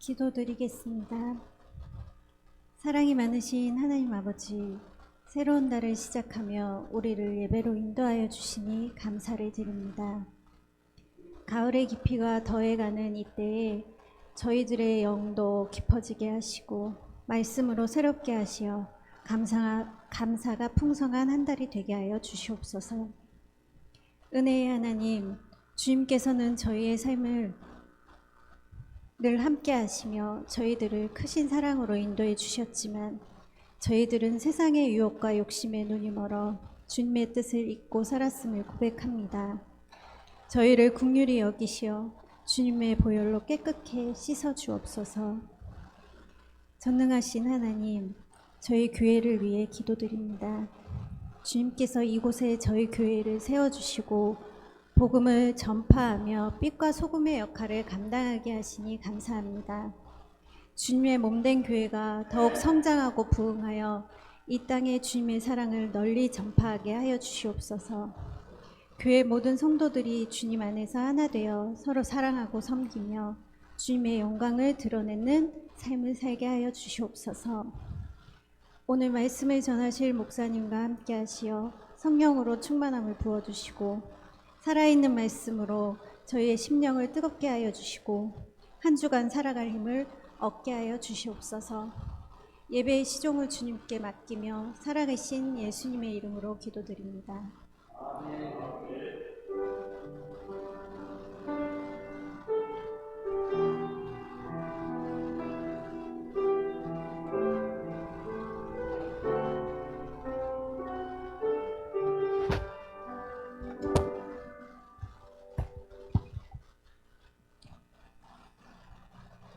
기도드리겠습니다. 사랑이 많으신 하나님 아버지, 새로운 달을 시작하며 우리를 예배로 인도하여 주시니 감사를 드립니다. 가을의 깊이가 더해가는 이때에 저희들의 영도 깊어지게 하시고 말씀으로 새롭게 하시어 감사가 풍성한 한 달이 되게 하여 주시옵소서. 은혜의 하나님, 주님께서는 저희의 삶을 늘 함께 하시며 저희들을 크신 사랑으로 인도해 주셨지만 저희들은 세상의 유혹과 욕심에 눈이 멀어 주님의 뜻을 잊고 살았음을 고백합니다. 저희를 긍휼히 여기시어 주님의 보혈로 깨끗게 씻어 주옵소서. 전능하신 하나님, 저희 교회를 위해 기도드립니다. 주님께서 이곳에 저희 교회를 세워주시고 복음을 전파하며 빛과 소금의 역할을 감당하게 하시니 감사합니다. 주님의 몸된 교회가 더욱 성장하고 부흥하여 이 땅에 주님의 사랑을 널리 전파하게 하여 주시옵소서. 교회 모든 성도들이 주님 안에서 하나 되어 서로 사랑하고 섬기며 주님의 영광을 드러내는 삶을 살게 하여 주시옵소서. 오늘 말씀을 전하실 목사님과 함께 하시어 성령으로 충만함을 부어주시고 살아있는 말씀으로 저희의 심령을 뜨겁게 하여 주시고 한 주간 살아갈 힘을 얻게 하여 주시옵소서. 예배의 시종을 주님께 맡기며 살아계신 예수님의 이름으로 기도드립니다.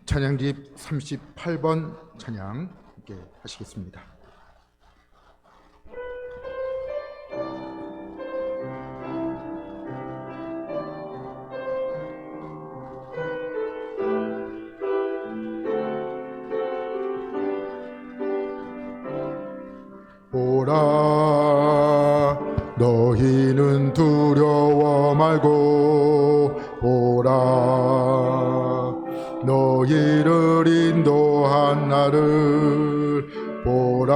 찬양집 38번 찬양 함께 하시겠습니다. 보라, 너희는 두려워 말고 보라, 너희를 인도한 나를 보라,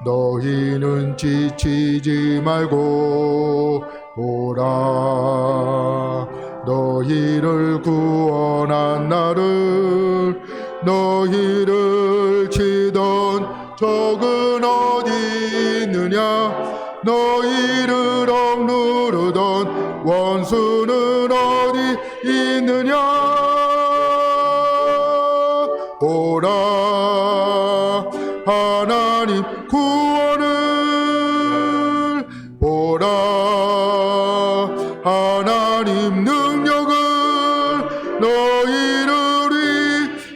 너희는 지치지 말고 보라, 너희를 구원한 나를, 너희를 치던 적은 어디 있느냐, 너희를 억누르던 원수는 어디 있느냐. 보라, 하나님 구원을 보라, 하나님 능력을 너희를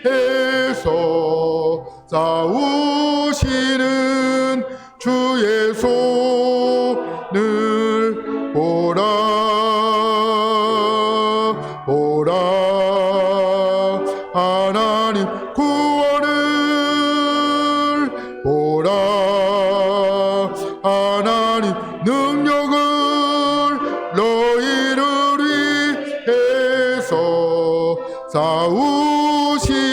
위해서 싸우시는 주의 손을 보라, 보라, 하나님 구원을 보라, 하나님 능력을 너희를 위해서 싸우시는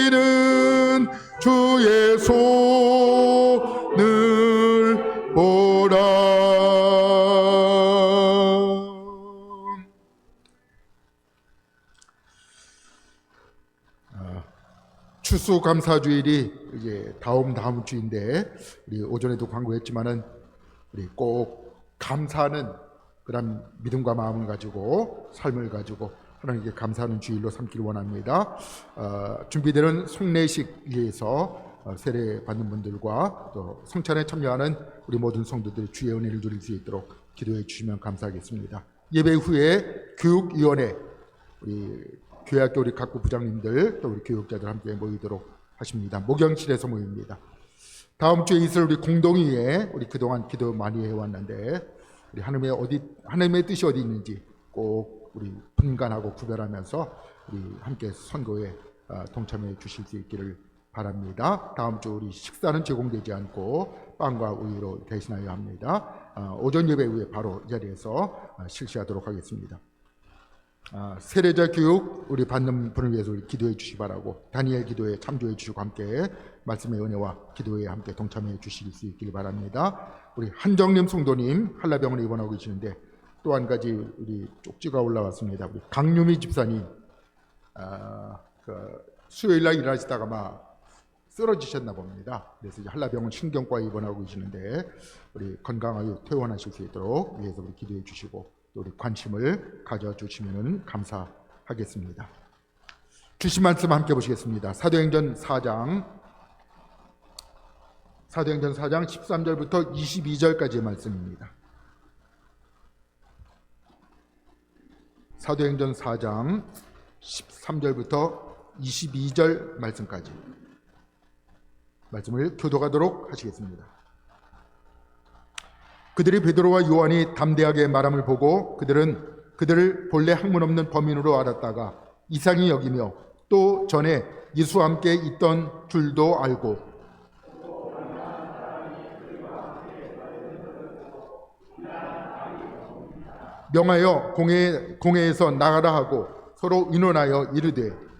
주의 손을 보라. 추수감사주일이 이제 다음 주인데, 우리 오전에도 광고했지만은 우리 꼭 감사하는 그런 믿음과 마음을 가지고 삶을 가지고 하나님께 감사하는 주일로 삼기를 원합니다. 준비되는 송례식 위에서 세례 받는 분들과 또 성찬에 참여하는 우리 모든 성도들이 주의 은혜를 누릴 수 있도록 기도해 주시면 감사하겠습니다. 예배 후에 교육위원회, 우리 교회학교 우리 각부 부장님들 또 우리 교육자들 함께 모이도록 하십니다. 목영실에서 모입니다. 다음 주에 있을 우리 공동회에 우리 그동안 기도 많이 해왔는데 우리 하나님의 뜻이 어디 있는지 꼭 우리 분간하고 구별하면서 우리 함께 선거에 동참해 주실 수 있기를 바랍니다. 다음 주 우리 식사는 제공되지 않고 빵과 우유로 대신하여 합니다. 오전 예배 후에 바로 이 자리에서 실시하도록 하겠습니다. 세례자 교육 우리 받는 분을 위해서 우리 기도해 주시기 바라고, 다니엘 기도에 참조해 주시고 함께 말씀의 은혜와 기도에 함께 동참해 주실 수 있길 바랍니다. 우리 한정림 성도님 한라병원에 입원하고 계시는데, 또 한 가지 우리 쪽지가 올라왔습니다. 우리 강유미 집사님 수요일 날 일하시다가 막 쓰러지셨나 봅니다. 그래서 이제 한라병원 신경과에 입원하고 계시는데, 우리 건강하게 퇴원하실 수 있도록 위해서 우리 기도해 주시고 또 우리 관심을 가져주시면 감사하겠습니다. 주신 말씀 함께 보시겠습니다. 사도행전 4장 13절부터 22절까지의 말씀입니다. 사도행전 4장 13절부터 22절 말씀까지 말씀을 교독하도록 하시겠습니다. 그들이 베드로와 요한이 담대하게 말함을 보고 그들은 그들을 본래 학문 없는 범인으로 알았다가 이상히 여기며 또 전에 예수와 함께 있던 줄도 알고 명하여 공회에서 나가라 하고 서로 의논하여 이르되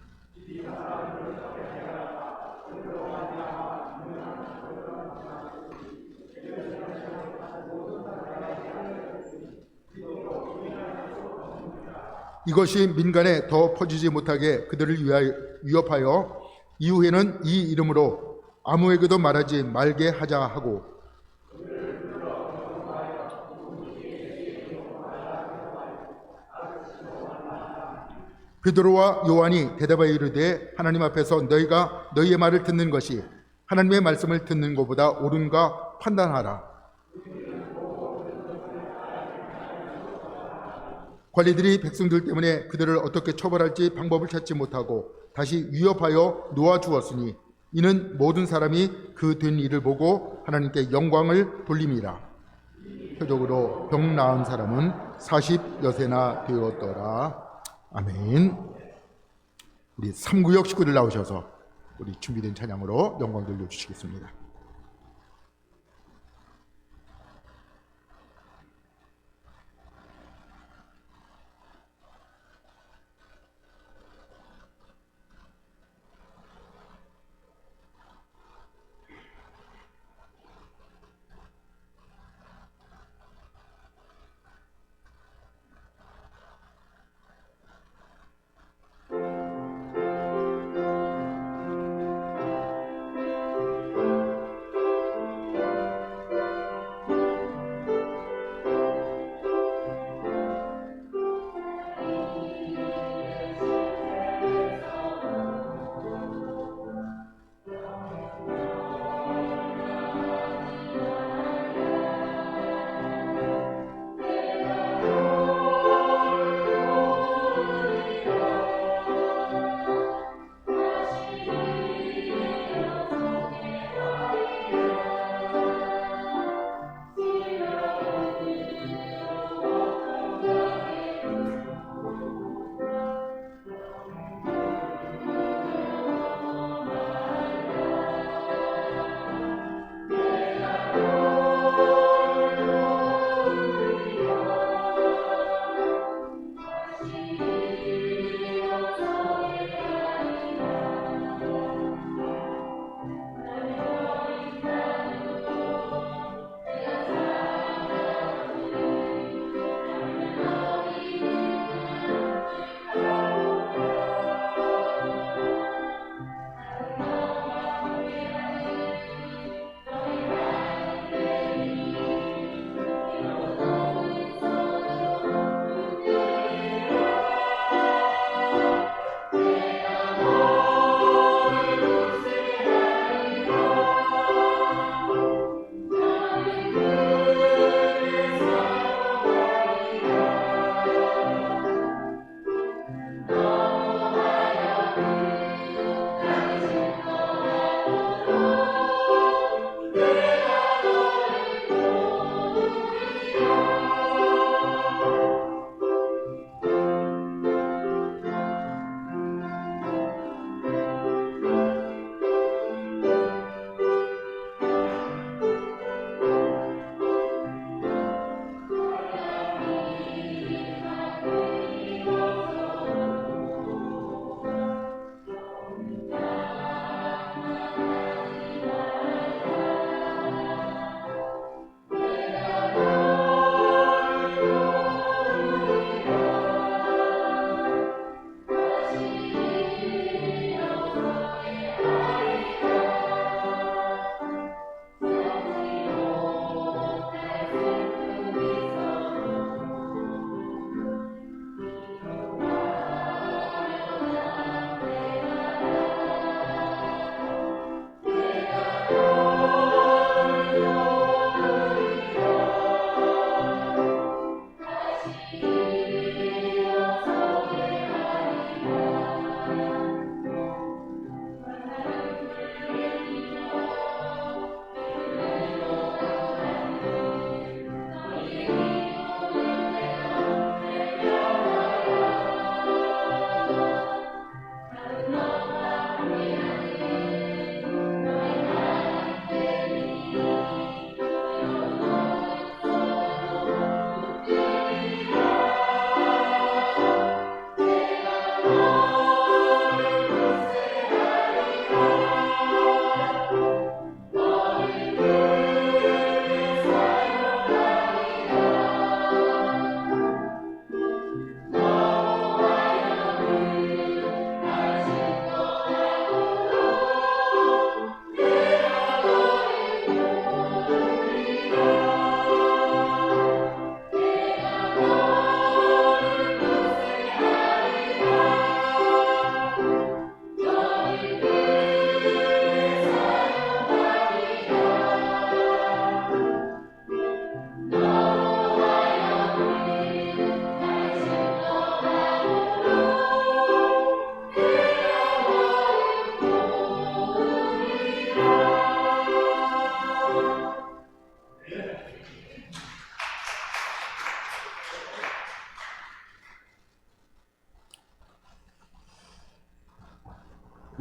이것이 민간에 더 퍼지지 못하게 그들을 위협하여 이후에는 이 이름으로 아무에게도 말하지 말게 하자 하고 베드로와 요한이 대답하여 이르되 하나님 앞에서 너희가 너희의 말을 듣는 것이 하나님의 말씀을 듣는 것보다 옳은가 판단하라. 관리들이 백성들 때문에 그들을 어떻게 처벌할지 방법을 찾지 못하고 다시 위협하여 놓아주었으니 이는 모든 사람이 그 된 일을 보고 하나님께 영광을 돌림이라. 표적으로 병 나은 사람은 40여세나 되었더라. 아멘. 우리 3구역 식구들 나오셔서 우리 준비된 찬양으로 영광 돌려주시겠습니다.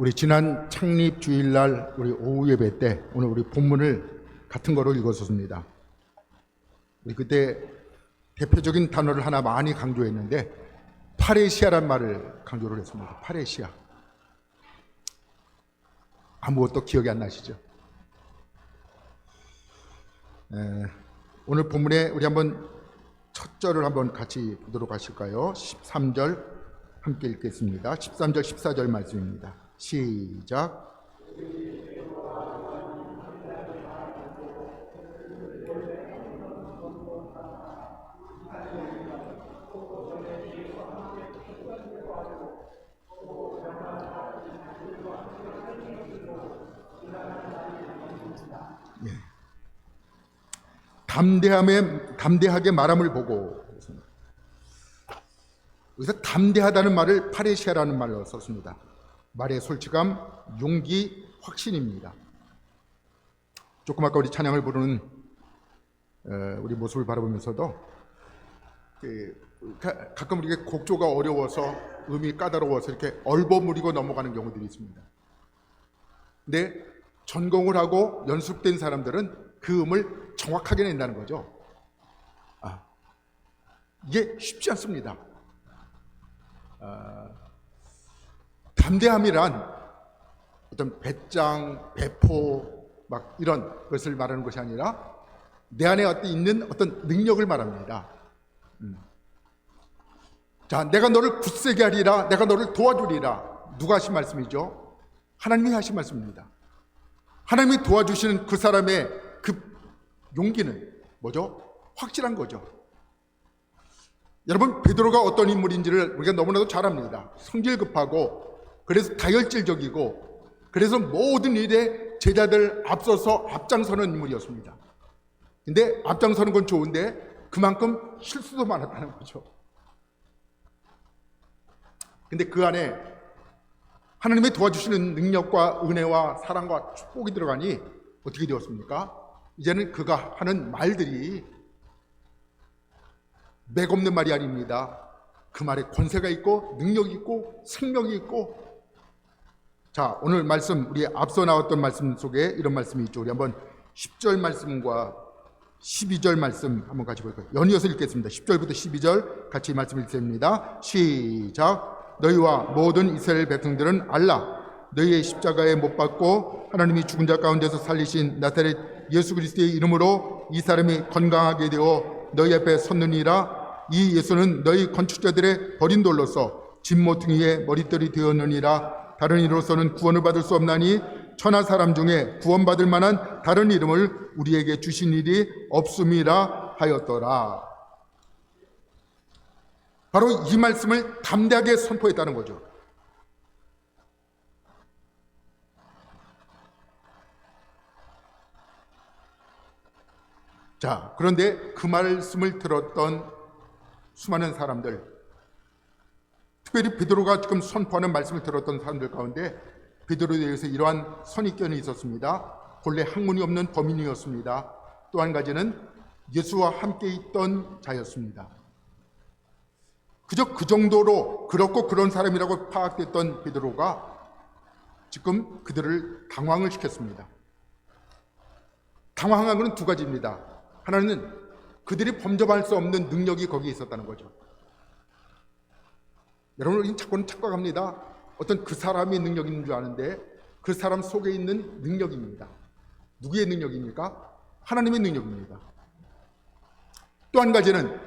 우리 지난 창립 주일날 우리 오후 예배 때 오늘 우리 본문을 같은 거로 읽었었습니다. 우리 그때 대표적인 단어를 하나 많이 강조했는데 파레시아란 말을 강조를 했습니다. 파레시아. 아무것도 기억이 안 나시죠? 오늘 본문에 우리 한번 첫 절을 한번 같이 보도록 하실까요? 13절 함께 읽겠습니다. 13절 14절 말씀입니다. 시작. 담대하게 말함을 보고, 여기서 담대하다는 말을 파레시아라는 말로 썼습니다. 말의 솔직함, 용기, 확신입니다. 조금 아까 우리 찬양을 부르는 우리 모습을 바라보면서도 가끔 우리가 곡조가 어려워서 음이 까다로워서 이렇게 얼버무리고 넘어가는 경우들이 있습니다. 근데 전공을 하고 연습된 사람들은 그 음을 정확하게 낸다는 거죠. 이게 쉽지 않습니다. 담대함이란 어떤 배짱, 배포 막 이런 것을 말하는 것이 아니라 내 안에 있는 어떤 능력을 말합니다. 자, 내가 너를 굳세게 하리라, 내가 너를 도와주리라. 누가 하신 말씀이죠? 하나님이 하신 말씀입니다. 하나님이 도와주시는 그 사람의 그 용기는 뭐죠? 확실한 거죠. 여러분, 베드로가 어떤 인물인지를 우리가 너무나도 잘 압니다. 성질 급하고, 그래서 다혈질적이고, 그래서 모든 일에 제자들 앞서서 앞장서는 인물이었습니다. 근데 앞장서는 건 좋은데 그만큼 실수도 많았다는 거죠. 근데 그 안에 하나님의 도와주시는 능력과 은혜와 사랑과 축복이 들어가니 어떻게 되었습니까? 이제는 그가 하는 말들이 맥없는 말이 아닙니다. 그 말에 권세가 있고 능력이 있고 생명이 있고. 자, 오늘 말씀, 우리 앞서 나왔던 말씀 속에 이런 말씀이 있죠. 우리 한번 10절 말씀과 12절 말씀 한번 같이 볼까요? 연이어서 읽겠습니다. 10절부터 12절 같이 말씀 읽습니다. 시작. 너희와 모든 이스라엘 백성들은 알라. 너희의 십자가에 못 박고 하나님이 죽은 자 가운데서 살리신 나사렛 예수 그리스도의 이름으로 이 사람이 건강하게 되어 너희 앞에 섰느니라. 이 예수는 너희 건축자들의 버린 돌로서 집 모퉁이의 머릿돌이 되었느니라. 다른 이로서는 구원을 받을 수 없나니 천하 사람 중에 구원받을 만한 다른 이름을 우리에게 주신 일이 없음이라 하였더라. 바로 이 말씀을 담대하게 선포했다는 거죠. 자, 그런데 그 말씀을 들었던 수많은 사람들, 특별히 베드로가 지금 선포하는 말씀을 들었던 사람들 가운데 베드로에 대해서 이러한 선입견이 있었습니다. 본래 학문이 없는 범인이었습니다. 또 한 가지는 예수와 함께 있던 자였습니다. 그저 그 정도로 그렇고 그런 사람이라고 파악됐던 베드로가 지금 그들을 당황을 시켰습니다. 당황한 것은 두 가지입니다. 하나는 그들이 범접할 수 없는 능력이 거기에 있었다는 거죠. 여러분, 자꾸는 착각합니다. 어떤 그 사람의 능력이 있는 줄 아는데 그 사람 속에 있는 능력입니다. 누구의 능력입니까? 하나님의 능력입니다. 또 한 가지는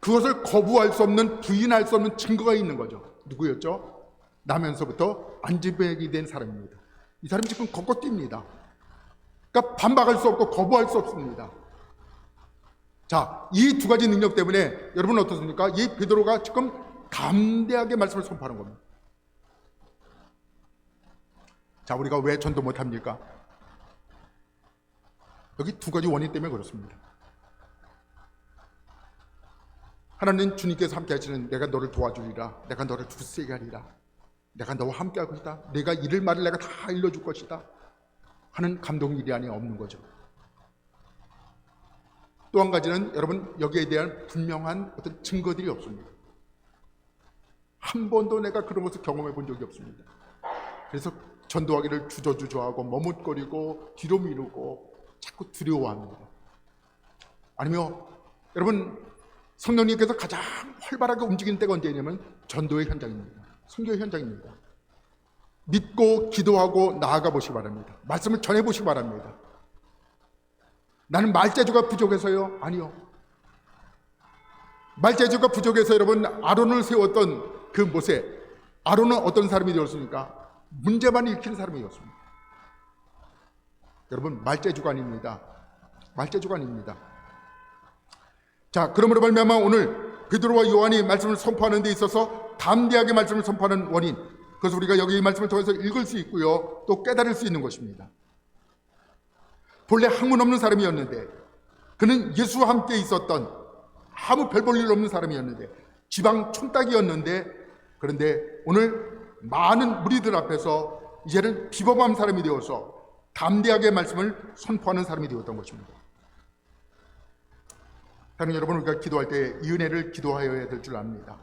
그것을 거부할 수 없는, 부인할 수 없는 증거가 있는 거죠. 누구였죠? 나면서부터 안지배기 된 사람입니다. 이 사람이 지금 걷고뜁니다. 그러니까 반박할 수 없고 거부할 수 없습니다. 자, 이 두 가지 능력 때문에 여러분 어떻습니까? 이 베드로가 지금 담대하게 말씀을 선포하는 겁니다. 자, 우리가 왜 전도 못합니까? 여기 두 가지 원인 때문에 그렇습니다. 하나님 주님께서 함께 하시는 내가 너를 도와주리라, 내가 너를 굳세게 하리라, 내가 너와 함께 할 것이다, 내가 이를 말을 내가 다 일러줄 것이다 하는 감동 일이 안에 없는 거죠. 또 한 가지는 여러분, 여기에 대한 분명한 어떤 증거들이 없습니다. 한 번도 내가 그런 것을 경험해 본 적이 없습니다. 그래서 전도하기를 주저주저하고 머뭇거리고 뒤로 미루고 자꾸 두려워합니다. 아니면 여러분, 성령님께서 가장 활발하게 움직이는 때가 언제냐면 전도의 현장입니다. 선교의 현장입니다. 믿고 기도하고 나아가 보시기 바랍니다. 말씀을 전해 보시기 바랍니다. 나는 말재주가 부족해서요? 아니요. 말재주가 부족해서 여러분, 아론을 세웠던 그 모세, 아론은 어떤 사람이 되었습니까? 문제만 일으키는 사람이 되었습니다. 여러분, 말재주가 아닙니다. 말재주가 아닙니다. 자, 그러므로 말미암아 오늘 베드로와 요한이 말씀을 선포하는 데 있어서 담대하게 말씀을 선포하는 원인, 그래서 우리가 여기 이 말씀을 통해서 읽을 수 있고요, 또 깨달을 수 있는 것입니다. 본래 학문 없는 사람이었는데, 그는 예수와 함께 있었던 아무 별 볼 일 없는 사람이었는데, 지방 촌딱이었는데, 그런데 오늘 많은 무리들 앞에서 이제는 비범한 사람이 되어서 담대하게 말씀을 선포하는 사람이 되었던 것입니다. 사랑하는 여러분, 우리가 기도할 때 이 은혜를 기도하여야 될 줄 압니다.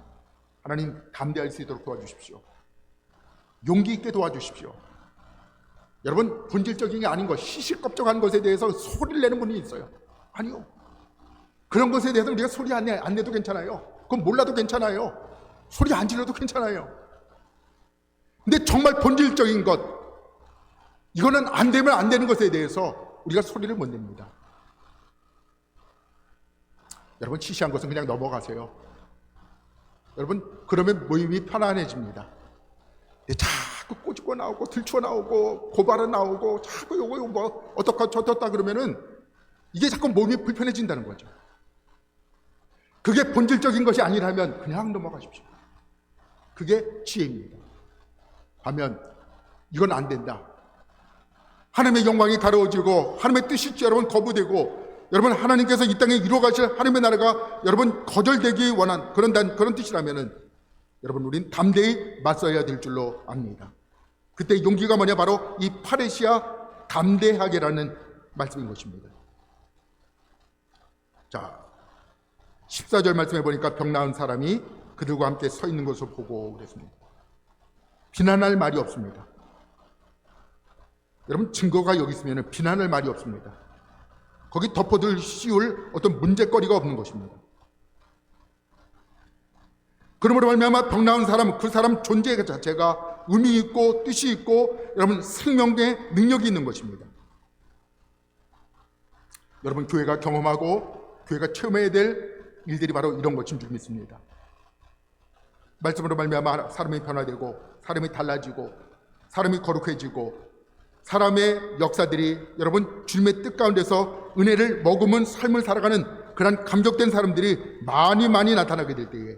하나님, 담대할 수 있도록 도와주십시오. 용기 있게 도와주십시오. 여러분, 본질적인 게 아닌 것, 시시껍적한 것에 대해서 소리를 내는 분이 있어요. 아니요. 그런 것에 대해서 우리가 소리 안 내도 괜찮아요. 그건 몰라도 괜찮아요. 소리 안 질러도 괜찮아요. 근데 정말 본질적인 것, 이거는 안 되면 안 되는 것에 대해서 우리가 소리를 못 냅니다. 여러분, 시시한 것은 그냥 넘어가세요. 여러분, 그러면 모임이 편안해집니다. 자꾸 꼬집고 나오고 들추어 나오고 고발은 나오고 자꾸 요거 뭐 어떻다 저떻다 그러면은 이게 자꾸 몸이 불편해진다는 거죠. 그게 본질적인 것이 아니라면 그냥 넘어가십시오. 그게 지혜입니다. 하면 이건 안 된다. 하나님의 영광이 가려워지고 하나님의 뜻이 여러분 거부되고, 여러분 하나님께서 이 땅에 이루어가실 하나님의 나라가 여러분 거절되기 원한 그런 뜻이라면은 여러분, 우린 담대히 맞서야 될 줄로 압니다. 그때 용기가 뭐냐? 바로 이 파레시아 담대하게라는 말씀인 것입니다. 자, 14절 말씀해 보니까 병 나은 사람이 그들과 함께 서 있는 것을 보고 그랬습니다. 비난할 말이 없습니다. 여러분, 증거가 여기 있으면 비난할 말이 없습니다. 거기 덮어둘 씌울 어떤 문제거리가 없는 것입니다. 그러므로 말미암아 병 나은 사람, 그 사람 존재 자체가 의미 있고 뜻이 있고 여러분 생명의 능력이 있는 것입니다. 여러분, 교회가 경험하고 교회가 체험해야 될 일들이 바로 이런 것인 줄 믿습니다. 말씀으로 말미암아 사람이 변화되고 사람이 달라지고 사람이 거룩해지고 사람의 역사들이 여러분 주님의 뜻 가운데서 은혜를 머금은 삶을 살아가는 그런 감격된 사람들이 많이 나타나게 될 때에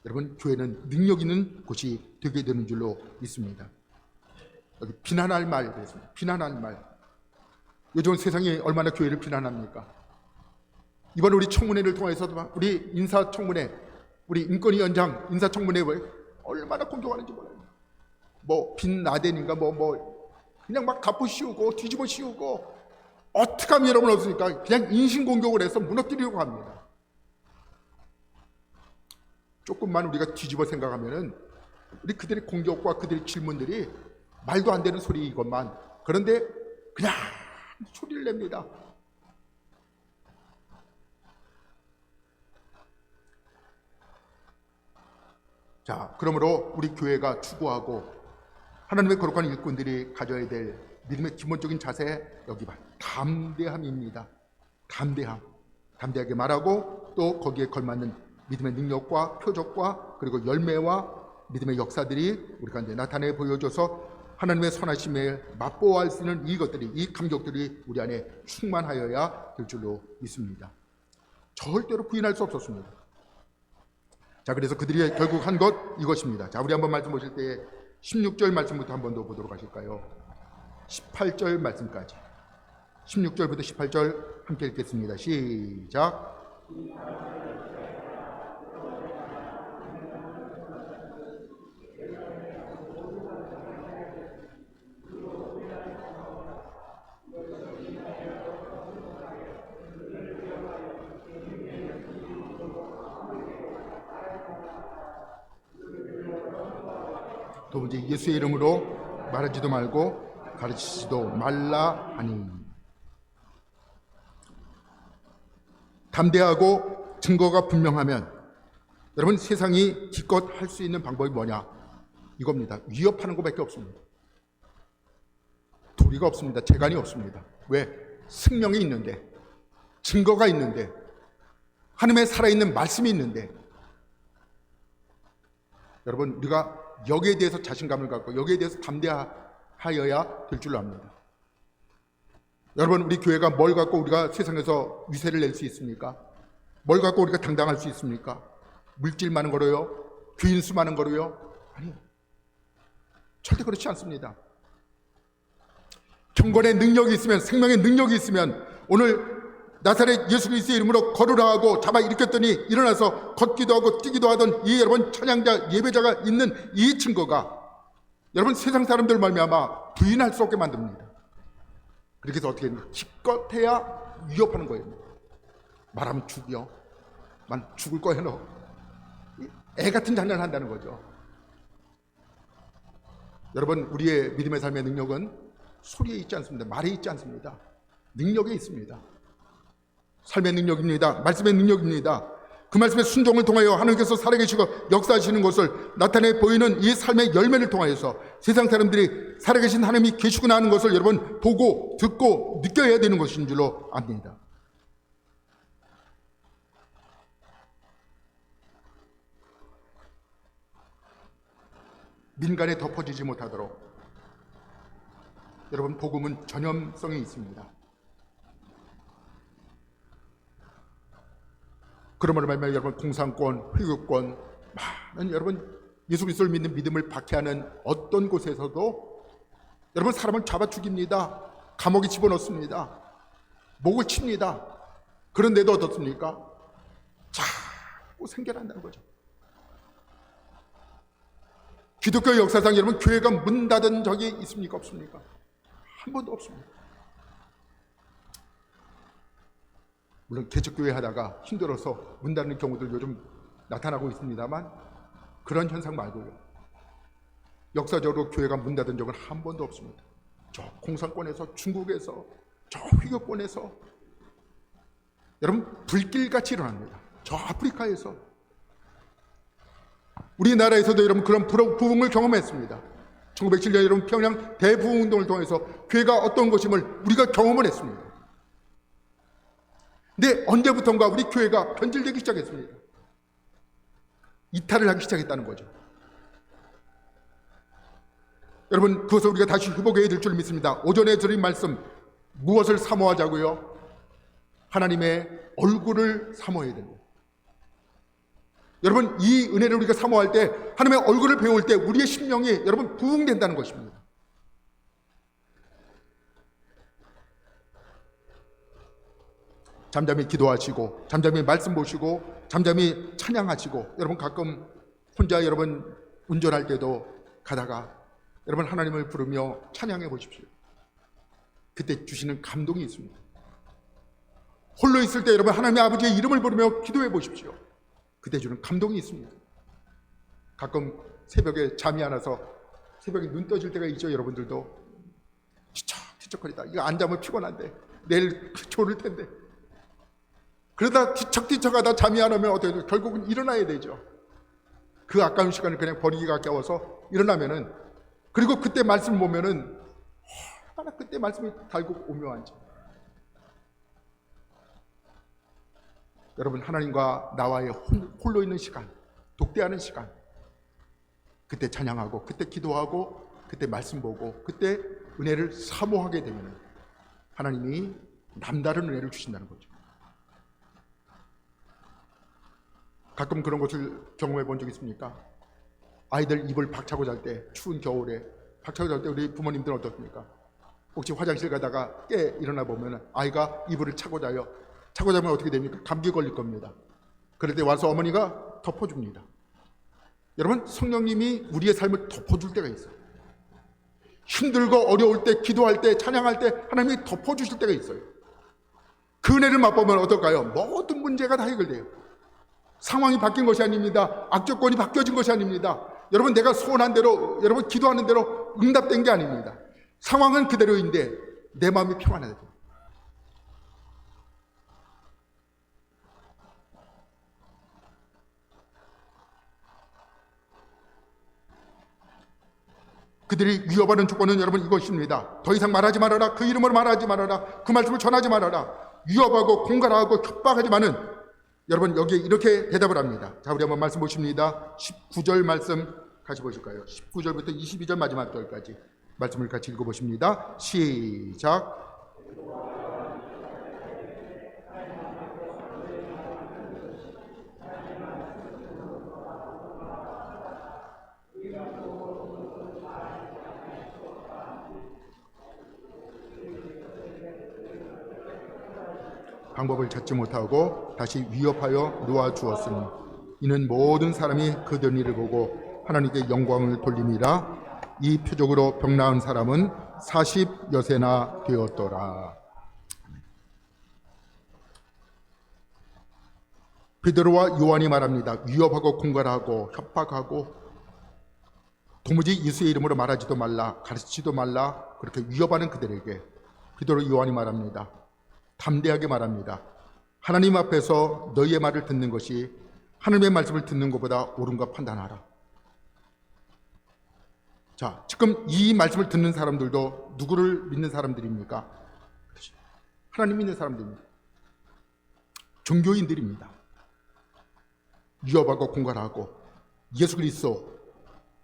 여러분, 교회는 능력 있는 곳이 되게 되는 줄로 믿습니다. 여기 비난할 말 그랬습니다. 비난할 말. 요즘 세상이 얼마나 교회를 비난합니까? 이번 우리 청문회를 통해서도 우리 인사청문회, 우리 인권위원장 인사청문회 얼마나 공격하는지 몰라요. 뭐 빈라덴인가 그냥 막 갚고 씌우고 뒤집어 씌우고 어떻게 하면 여러분 없으니까 그냥 인신공격을 해서 무너뜨리려고 합니다. 조금만 우리가 뒤집어 생각하면은 우리 그들의 공격과 그들의 질문들이 말도 안 되는 소리 이것만, 그런데 그냥 소리를 냅니다. 자, 그러므로 우리 교회가 추구하고 하나님의 거룩한 일꾼들이 가져야 될 믿음의 기본적인 자세, 여기 봐, 담대함입니다. 담대하게 말하고 또 거기에 걸맞는 믿음의 능력과 표적과 그리고 열매와 믿음의 역사들이 우리 가운데 나타내 보여줘서 하나님의 선하심에 맛보아할 수 있는 이것들이, 이 감격들이 우리 안에 충만하여야 될 줄로 믿습니다. 절대로 부인할 수 없었습니다. 자, 그래서 그들이 결국 한 것 이것입니다. 자, 우리 한번 말씀 보실 때 16절 말씀부터 한 번 더 보도록 하실까요? 18절 말씀까지. 16절부터 18절 함께 읽겠습니다. 시작. 또 이제 예수의 이름으로 말하지도 말고 가르치지도 말라 하니. 담대하고 증거가 분명하면 여러분 세상이 기껏 할 수 있는 방법이 뭐냐? 이겁니다. 위협하는 것밖에 없습니다. 도리가 없습니다. 재간이 없습니다. 왜? 생명이 있는데, 증거가 있는데, 하나님의 살아있는 말씀이 있는데, 여러분 우리가 여기에 대해서 자신감을 갖고 여기에 대해서 담대하여야 될 줄로 압니다. 여러분 우리 교회가 뭘 갖고 우리가 세상에서 위세를 낼 수 있습니까? 뭘 갖고 우리가 당당할 수 있습니까? 물질 많은 거로요? 교인 수 많은 거로요? 아니요. 절대 그렇지 않습니다. 경건의 능력이 있으면, 생명의 능력이 있으면 오늘 나사렛 예수 그리스도의 이름으로 걸으라 하고 잡아 일으켰더니 일어나서 걷기도 하고 뛰기도 하던 이 여러분 찬양자 예배자가 있는 이 증거가 여러분 세상 사람들 말미암아 부인할 수 없게 만듭니다. 그렇게 해서 어떻게 기껏해야 위협하는 거예요. 말하면 죽여. 만 죽을 거야 너. 애 같은 장난을 한다는 거죠. 여러분 우리의 믿음의 삶의 능력은 소리에 있지 않습니다. 말에 있지 않습니다. 능력에 있습니다. 삶의 능력입니다. 말씀의 능력입니다. 그 말씀의 순종을 통하여 하나님께서 살아계시고 역사하시는 것을 나타내 보이는 이 삶의 열매를 통하여서 세상 사람들이 살아계신 하나님이 계시구나 하는 것을 여러분 보고 듣고 느껴야 되는 것인 줄로 압니다. 민간에 덮어지지 못하도록 여러분 복음은 전염성이 있습니다. 그러므로 말미암아 여러분 공산권, 회교권, 많은 여러분 예수 그리스도를 믿는 믿음을 박해하는 어떤 곳에서도 여러분 사람을 잡아 죽입니다. 감옥에 집어넣습니다. 목을 칩니다. 그런데도 어떻습니까? 자꾸 생겨난다는 거죠. 기독교 역사상 여러분 교회가 문 닫은 적이 있습니까? 없습니까? 한 번도 없습니다. 물론 개척교회 하다가 힘들어서 문 닫는 경우들 요즘 나타나고 있습니다만 그런 현상 말고요. 역사적으로 교회가 문 닫은 적은 한 번도 없습니다. 저 공산권에서, 중국에서, 저 회교권에서 여러분 불길같이 일어납니다. 저 아프리카에서 우리나라에서도 여러분 그런 부흥을 경험했습니다. 1907년 여러분 평양 대부흥운동을 통해서 교회가 어떤 것임을 우리가 경험을 했습니다. 근데 언제부턴가 우리 교회가 변질되기 시작했습니다. 이탈을 하기 시작했다는 거죠. 여러분 그것을 우리가 다시 회복해야 될 줄 믿습니다. 오전에 드린 말씀 무엇을 사모하자고요? 하나님의 얼굴을 사모해야 됩니다. 여러분 이 은혜를 우리가 사모할 때 하나님의 얼굴을 배울 때 우리의 심령이 여러분 부흥된다는 것입니다. 잠잠히 기도하시고 잠잠히 말씀 보시고 잠잠히 찬양하시고 여러분 가끔 혼자 여러분 운전할 때도 가다가 여러분 하나님을 부르며 찬양해 보십시오. 그때 주시는 감동이 있습니다. 홀로 있을 때 여러분 하나님의 아버지의 이름을 부르며 기도해 보십시오. 그때 주는 감동이 있습니다. 가끔 새벽에 잠이 안 와서 새벽에 눈 떠질 때가 있죠. 여러분들도 뒤척뒤척거리다 이거 안 자면 피곤한데 내일 졸을 텐데 그러다 뒤척뒤척하다 잠이 안 오면 어떻게 돼요? 결국은 일어나야 되죠. 그 아까운 시간을 그냥 버리기가 아까워서 일어나면은 그리고 그때 말씀 보면은 얼마나 그때 말씀이 달고 오묘한지. 여러분 하나님과 나와의 홀로 있는 시간, 독대하는 시간, 그때 찬양하고 그때 기도하고 그때 말씀 보고 그때 은혜를 사모하게 되면 하나님이 남다른 은혜를 주신다는 거죠. 가끔 그런 것을 경험해 본 적 있습니까? 아이들 이불 박차고 잘 때 추운 겨울에 박차고 잘 때 우리 부모님들은 어떻습니까? 혹시 화장실 가다가 깨 일어나 보면 아이가 이불을 차고 자요. 차고 자면 어떻게 됩니까? 감기 걸릴 겁니다. 그럴 때 와서 어머니가 덮어줍니다. 여러분 성령님이 우리의 삶을 덮어줄 때가 있어요. 힘들고 어려울 때 기도할 때 찬양할 때 하나님이 덮어주실 때가 있어요. 그 은혜를 맛보면 어떨까요? 모든 문제가 다 해결돼요. 상황이 바뀐 것이 아닙니다. 악조건이 바뀌어진 것이 아닙니다. 여러분 내가 소원한 대로 여러분 기도하는 대로 응답된 게 아닙니다. 상황은 그대로인데 내 마음이 평안해야 돼요. 그들이 위협하는 조건은 여러분 이것입니다. 더 이상 말하지 말아라. 그 이름으로 말하지 말아라. 그 말씀을 전하지 말아라. 위협하고 공갈하고 협박하지만은 여러분 여기에 이렇게 대답을 합니다. 자, 우리 한번 말씀 보십니다. 19절 말씀 같이 보실까요? 19절부터 22절 마지막 절까지 말씀을 같이 읽어보십니다. 시작. 방법을 찾지 못하고 다시 위협하여 놓아주었으니 이는 모든 사람이 그들 일을 보고 하나님께 영광을 돌림이라. 이 표적으로 병 나은 사람은 40여세나 되었더라. 베드로와 요한이 말합니다. 위협하고 공갈하고 협박하고 도무지 예수의 이름으로 말하지도 말라, 가르치지도 말라, 그렇게 위협하는 그들에게 베드로 요한이 말합니다. 담대하게 말합니다. 하나님 앞에서 너희의 말을 듣는 것이 하나님의 말씀을 듣는 것보다 옳은가 판단하라. 자, 지금 이 말씀을 듣는 사람들도 누구를 믿는 사람들입니까? 하나님 믿는 사람들입니다. 종교인들입니다. 위협하고 공갈하고 예수 그리스도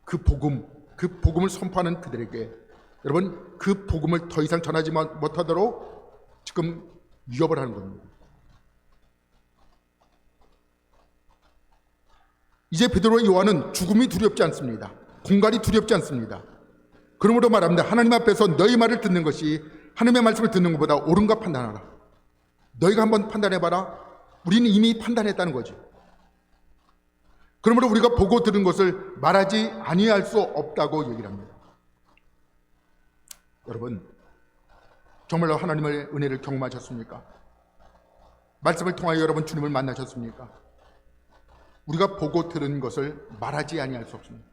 그 복음을 선포하는 그들에게 여러분 그 복음을 더 이상 전하지 못하도록 지금 위협을 하는 겁니다. 이제 베드로와 요한은 죽음이 두렵지 않습니다. 공갈이 두렵지 않습니다. 그러므로 말합니다. 하나님 앞에서 너희 말을 듣는 것이 하나님의 말씀을 듣는 것보다 옳은가 판단하라. 너희가 한번 판단해봐라. 우리는 이미 판단했다는 거지. 그러므로 우리가 보고 들은 것을 말하지 아니할 수 없다고 얘기를 합니다. 여러분, 정말로 하나님의 은혜를 경험하셨습니까? 말씀을 통하여 여러분 주님을 만나셨습니까? 우리가 보고 들은 것을 말하지 아니할 수 없습니다.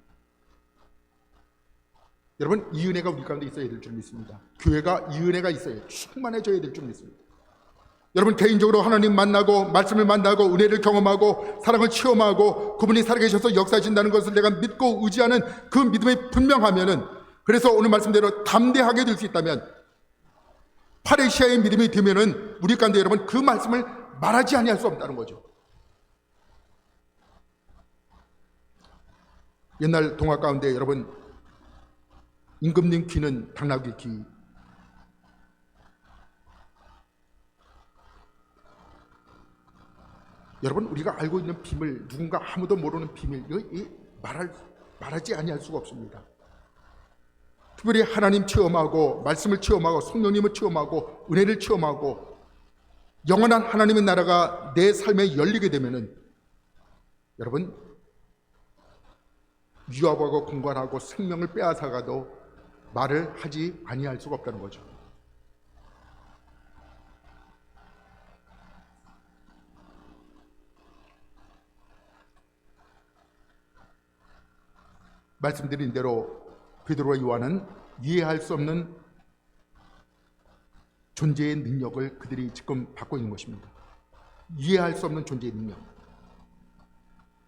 여러분, 이 은혜가 우리 가운데 있어야 될 줄 믿습니다. 교회가 이 은혜가 있어야 충만해져야 될 줄 믿습니다. 여러분 개인적으로 하나님 만나고 말씀을 만나고 은혜를 경험하고 사랑을 체험하고 그분이 살아계셔서 역사하신다는 것을 내가 믿고 의지하는 그 믿음이 분명하면은, 그래서 오늘 말씀대로 담대하게 될 수 있다면, 파레시아의 믿음이 되면은 우리 가운데 여러분 그 말씀을 말하지 아니할 수 없다는 거죠. 옛날 동화 가운데 여러분 임금님 귀는 당나귀 귀, 여러분 우리가 알고 있는 비밀, 누군가 아무도 모르는 비밀, 이거 말하지 아니할 수가 없습니다. 특별히 하나님 체험하고 말씀을 체험하고 성령님을 체험하고 은혜를 체험하고 영원한 하나님의 나라가 내 삶에 열리게 되면은 여러분 위협하고 공갈하고 생명을 빼앗아가도 말을 하지 아니할 수가 없다는 거죠. 말씀드린 대로 베드로와 요한은 이해할 수 없는 존재의 능력을 그들이 지금 받고 있는 것입니다. 이해할 수 없는 존재의 능력.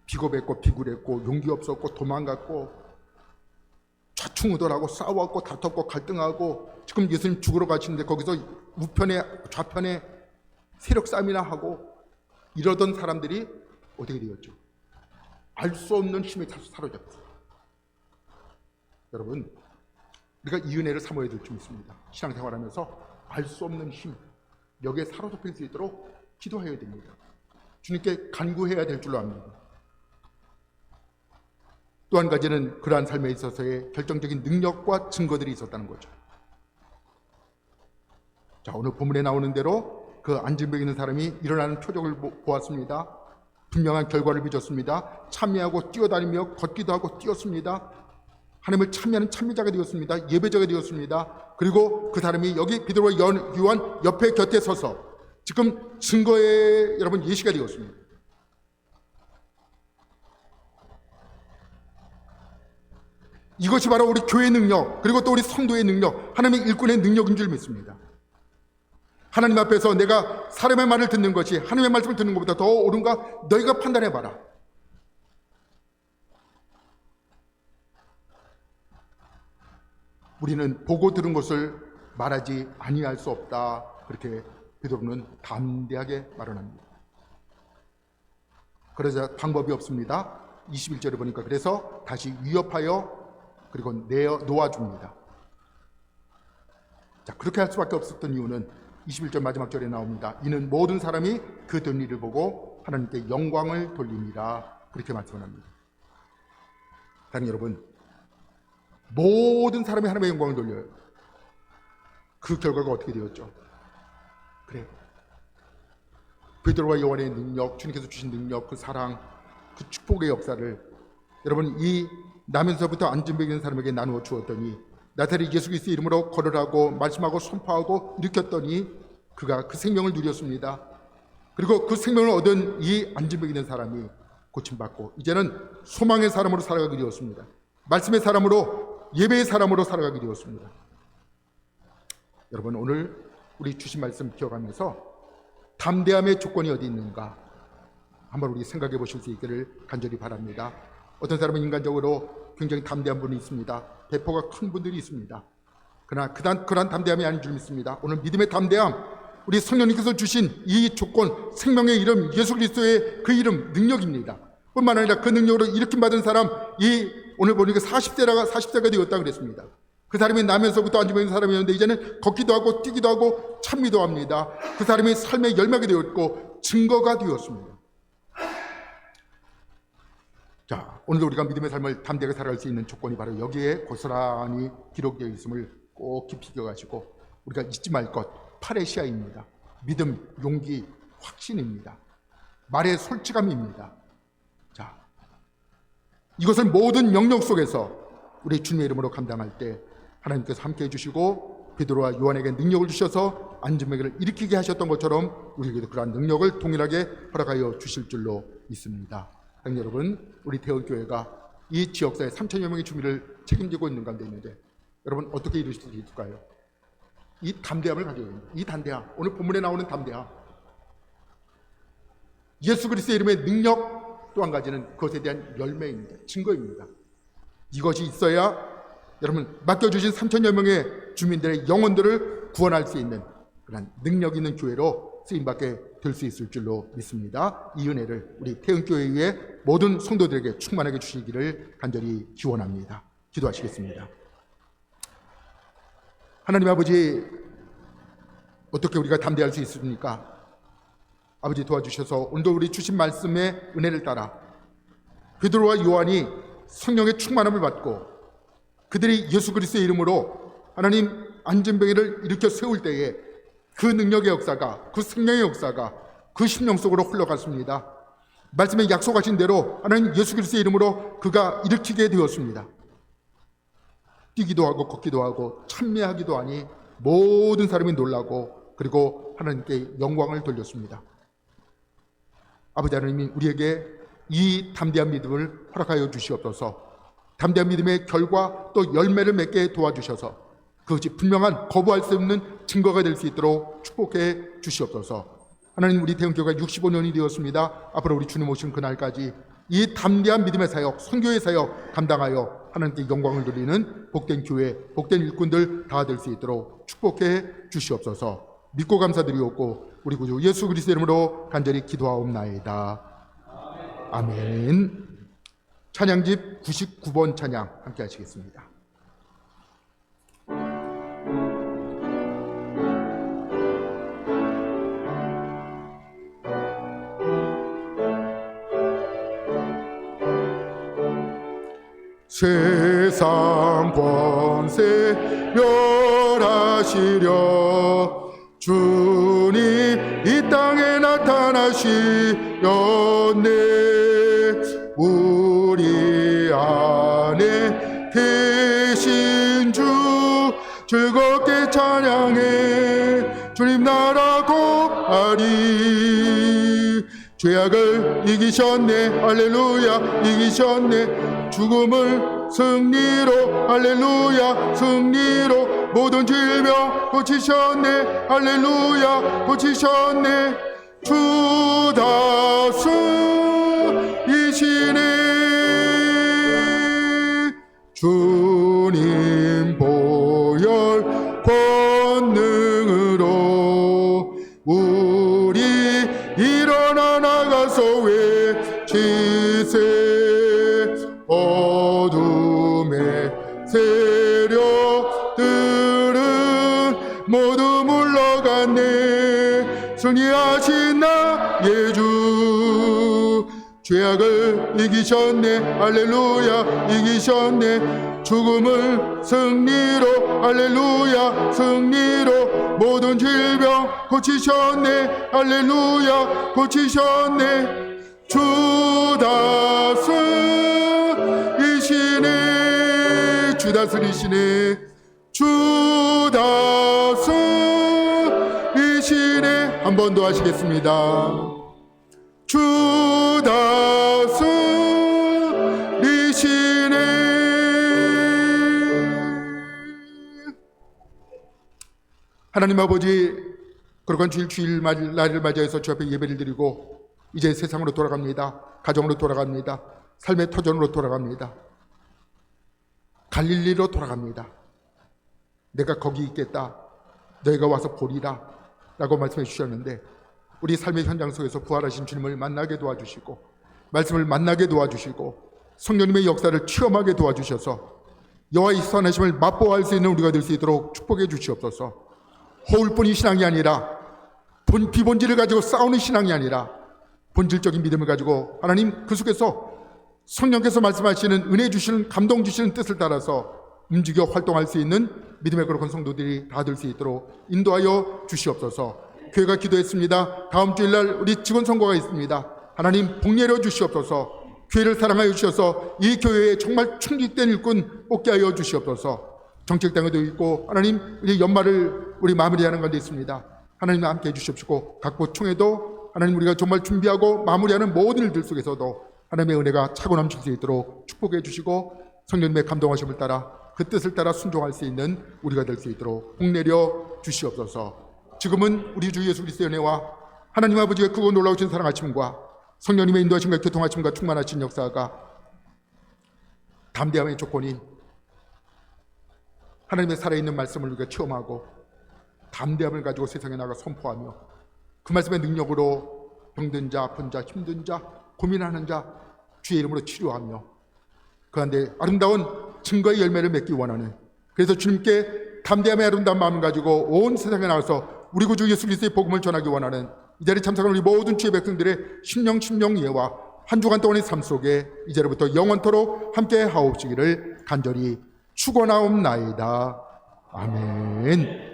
비겁했고 비굴했고 용기 없었고 도망갔고 좌충우돌하고 싸웠고 다퉜고 갈등하고 지금 예수님 죽으러 가시는데 거기서 우편에 좌편에 세력 싸움이나 하고 이러던 사람들이 어떻게 되었죠? 알 수 없는 힘에 사로잡혔어요. 여러분, 우리가 이 은혜를 사모해야 될 줄 믿습니다. 신앙생활하면서 알 수 없는 힘, 여기에 사로잡힐 수 있도록 기도해야 됩니다. 주님께 간구해야 될 줄로 압니다. 또 한 가지는 그러한 삶에 있어서의 결정적인 능력과 증거들이 있었다는 거죠. 자, 오늘 본문에 나오는 대로 그 안진병 있는 사람이 일어나는 표적을 보았습니다. 분명한 결과를 빚었습니다. 참여하고 뛰어다니며 걷기도 하고 뛰었습니다. 하나님을 참여하는 참여자가 되었습니다. 예배자가 되었습니다. 그리고 그 사람이 여기 베드로와 요한 옆에 곁에 서서 지금 증거의 여러분 예시가 되었습니다. 이것이 바로 우리 교회의 능력, 그리고 또 우리 성도의 능력, 하나님의 일꾼의 능력인 줄 믿습니다. 하나님 앞에서 내가 사람의 말을 듣는 것이 하나님의 말씀을 듣는 것보다 더 옳은가 너희가 판단해봐라. 우리는 보고 들은 것을 말하지 아니할 수 없다. 그렇게 베드로는 담대하게 말합니다. 그러자 방법이 없습니다. 21절에 보니까 그래서 다시 위협하여 그리고 놓아줍니다. 자, 그렇게 할 수밖에 없었던 이유는 21절 마지막 절에 나옵니다. 이는 모든 사람이 그 된 일을 보고 하나님께 영광을 돌립니다. 그렇게 말씀을 합니다. 사랑하는 여러분, 모든 사람이 하나님의 영광을 돌려요. 그 결과가 어떻게 되었죠? 그래, 베드로와 요한의 능력, 주님께서 주신 능력, 그 사랑, 그 축복의 역사를 여러분 이 나면서부터 안진병 있는 사람에게 나누어 주었더니 나사렛 예수 그리스도의 이름으로 거론하고 말씀하고 선포하고 일으켰더니 그가 그 생명을 누렸습니다. 그리고 그 생명을 얻은 이 안진병 있는 사람이 고침받고 이제는 소망의 사람으로 살아가게 되었습니다. 말씀의 사람으로, 예배의 사람으로 살아가게 되었습니다. 여러분, 오늘 우리 주신 말씀 기억하면서 담대함의 조건이 어디 있는가 한번 우리 생각해 보실 수 있기를 간절히 바랍니다. 어떤 사람은 인간적으로 굉장히 담대한 분이 있습니다. 배포가 큰 분들이 있습니다. 그러나 그런 담대함이 아닌 줄 믿습니다. 오늘 믿음의 담대함, 우리 성령님께서 주신 이 조건, 생명의 이름, 예수 그리스도의 그 이름, 능력입니다. 뿐만 아니라 그 능력으로 일으킴받은 사람, 오늘 보니까 40세가 되었다 그랬습니다. 그 사람이 나면서부터 안진병 있는 사람이었는데 이제는 걷기도 하고 뛰기도 하고 참미도 합니다. 그 사람이 삶의 열매가 되었고 증거가 되었습니다. 자, 오늘도 우리가 믿음의 삶을 담대하게 살아갈 수 있는 조건이 바로 여기에 고스란히 기록되어 있음을 꼭 깊이 기억하시고 우리가 잊지 말 것, 파레시아입니다. 믿음, 용기, 확신입니다. 말의 솔직함입니다. 자, 이것을 모든 영역 속에서 우리 주님의 이름으로 감당할 때 하나님께서 함께해 주시고 베드로와 요한에게 능력을 주셔서 안진병을 일으키게 하셨던 것처럼 우리에게도 그러한 능력을 동일하게 허락하여 주실 줄로 믿습니다. 여러분, 우리 대원교회가 이 지역사회 3천여 명의 주민을 책임지고 있는 가운데 있는데 여러분 어떻게 이루실 수 있을까요? 이 담대함을 가져야 됩니다. 이 담대함, 오늘 본문에 나오는 담대함, 예수 그리스도의 이름의 능력, 또 한 가지는 그것에 대한 열매입니다. 증거입니다. 이것이 있어야 여러분 맡겨주신 3천여 명의 주민들의 영혼들을 구원할 수 있는 그런 능력 있는 교회로 쓰임받게 될 수 있을 줄로 믿습니다. 이 은혜를 우리 태은교회의 모든 성도들에게 충만하게 주시기를 간절히 기원합니다. 기도하시겠습니다. 하나님 아버지, 어떻게 우리가 담대할 수 있습니까? 아버지 도와주셔서 오늘도 우리 주신 말씀의 은혜를 따라 베드로와 요한이 성령의 충만함을 받고 그들이 예수 그리스도의 이름으로 하나님 안진병이를 일으켜 세울 때에 그 능력의 역사가, 그 생명의 역사가 그 심령 속으로 흘러갔습니다. 말씀에 약속하신 대로 하나님 예수 그리스도의 이름으로 그가 일으키게 되었습니다. 뛰기도 하고 걷기도 하고 찬미하기도 하니 모든 사람이 놀라고 그리고 하나님께 영광을 돌렸습니다. 아버지 하나님이 우리에게 이 담대한 믿음을 허락하여 주시옵소서. 담대한 믿음의 결과 또 열매를 맺게 도와주셔서 그것이 분명한 거부할 수 없는 증거가 될 수 있도록 축복해 주시옵소서. 하나님, 우리 대형교회가 65년이 되었습니다. 앞으로 우리 주님 오신 그날까지 이 담대한 믿음의 사역, 선교의 사역 감당하여 하나님께 영광을 돌리는 복된 교회, 복된 일꾼들 다 될 수 있도록 축복해 주시옵소서. 믿고 감사드리옵고 우리 구주 예수 그리스도 이름으로 간절히 기도하옵나이다. 아멘. 찬양집 99번 찬양 함께 하시겠습니다. 세상 권세 멸하시려 주님 이 땅에 나타나시렸네. 우리 안에 계신 주 즐겁게 찬양해 주님 나라고 하리. 죄악을 이기셨네. 할렐루야. 이기셨네. 죽음을 승리로 할렐루야 승리로 모든 질병 고치셨네 할렐루야 고치셨네 주 다스리시네 주님 보혈 권능으로 우리 일어나 나가서 외치세 어둠의 세력들은 모두 물러갔네 승리하신 나의 주 죄악을 이기셨네 할렐루야 이기셨네 죽음을 승리로 할렐루야 승리로 모든 질병 고치셨네 할렐루야 고치셨네 주 다스리시네 주 다스리시네 주 다스리시네 한 번 더 하시겠습니다 주 다스리시네 하나님 아버지 거룩한 주일 날을 맞이해서 주 앞에 예배를 드리고 이제 세상으로 돌아갑니다. 가정으로 돌아갑니다. 삶의 터전으로 돌아갑니다. 갈릴리로 돌아갑니다. 내가 거기 있겠다. 너희가 와서 보리라 라고 말씀해 주셨는데 우리 삶의 현장 속에서 부활하신 주님을 만나게 도와주시고 말씀을 만나게 도와주시고 성령님의 역사를 체험하게 도와주셔서 여호와의 선하심을 맛보아할 수 있는 우리가 될 수 있도록 축복해 주시옵소서. 허울뿐이 신앙이 아니라 비본질을 가지고 싸우는 신앙이 아니라 본질적인 믿음을 가지고 하나님 그 속에서 성령께서 말씀하시는 은혜 주시는 감동 주시는 뜻을 따라서 움직여 활동할 수 있는 믿음의 거룩한 성도들이 다 될 수 있도록 인도하여 주시옵소서. 교회가 기도했습니다. 다음 주일날 우리 직원 선거가 있습니다. 하나님 복 내려 주시옵소서. 교회를 사랑하여 주셔서 이 교회에 정말 충직된 일꾼 뽑게 하여 주시옵소서. 정책당에도 있고 하나님 우리 연말을 우리 마무리하는 가운데 있습니다. 하나님 함께 해주시옵시고 각 부총회도 하나님 우리가 정말 준비하고 마무리하는 모든 일들 속에서도 하나님의 은혜가 차고 넘칠 수 있도록 축복해 주시고 성령님의 감동하심을 따라 그 뜻을 따라 순종할 수 있는 우리가 될 수 있도록 복 내려 주시옵소서. 지금은 우리 주 예수 그리스도의 은혜와 하나님 아버지의 크고 놀라우신 사랑하심과 성령님의 인도하심과 교통하심과 충만하신 역사가 담대함의 조건인 하나님의 살아있는 말씀을 우리가 체험하고 담대함을 가지고 세상에 나가 선포하며 그 말씀의 능력으로 병든 자, 아픈 자, 힘든 자, 고민하는 자 주의 이름으로 치료하며 그런데 아름다운 증거의 열매를 맺기 원하는 그래서 주님께 담대함의 아름다운 마음을 가지고 온 세상에 나가서 우리 구주 예수 그리스도의 복음을 전하기 원하는 이 자리에 참석한 우리 모든 주의 백성들의 심령 예와 한 주간 동안의 삶 속에 이제로부터 영원토록 함께 하옵시기를 간절히 축원하옵나이다. 아멘.